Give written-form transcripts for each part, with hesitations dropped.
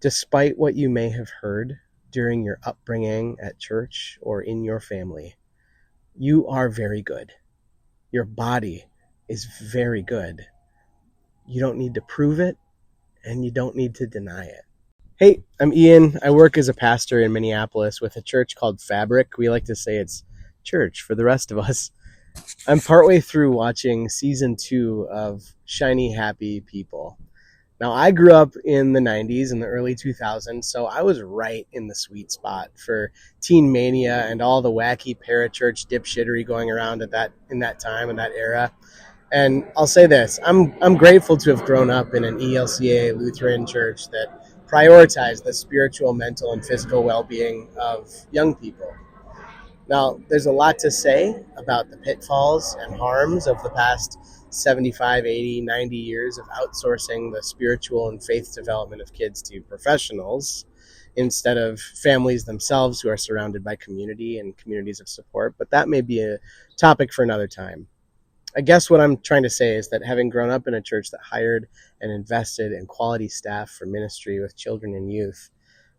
Despite what you may have heard during your upbringing at church or in your family, you are very good. Your body is very good. You don't need to prove it, and you don't need to deny it. Hey, I'm Ian. I work as a pastor in Minneapolis with a church called Fabric. We like to say it's church for the rest of us. I'm partway through watching season 2 of Shiny Happy People. Now, I grew up in the 90s and the early 2000s, so I was right in the sweet spot for teen mania and all the wacky parachurch dipshittery going around in that time, in that era. And I'll say this, I'm grateful to have grown up in an ELCA Lutheran church that prioritized the spiritual, mental, and physical well-being of young people. Now, there's a lot to say about the pitfalls and harms of the past 75, 80, 90 years of outsourcing the spiritual and faith development of kids to professionals instead of families themselves who are surrounded by community and communities of support. But that may be a topic for another time. I guess what I'm trying to say is that having grown up in a church that hired and invested in quality staff for ministry with children and youth,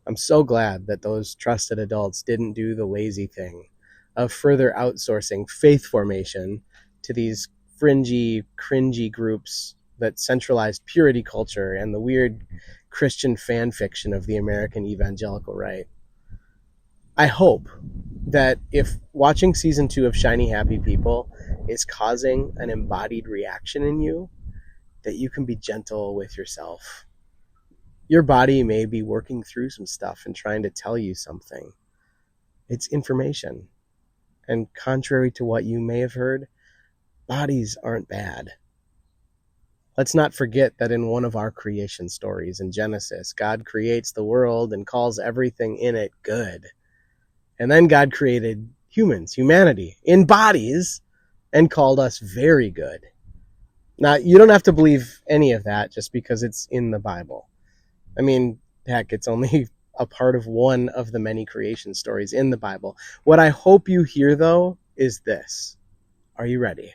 I'm so glad that those trusted adults didn't do the lazy thing of further outsourcing faith formation to these fringy, cringy groups that centralized purity culture and the weird Christian fan fiction of the American evangelical right. I hope that if watching season 2 of Shiny Happy People is causing an embodied reaction in you, that you can be gentle with yourself. Your body may be working through some stuff and trying to tell you something. It's information. And contrary to what you may have heard, bodies aren't bad. Let's not forget that in one of our creation stories in Genesis, God creates the world and calls everything in it good. And then God created humanity, in bodies, and called us very good. Now, you don't have to believe any of that just because it's in the Bible. I mean, heck, it's only a part of one of the many creation stories in the Bible. What I hope you hear, though, is this. Are you ready?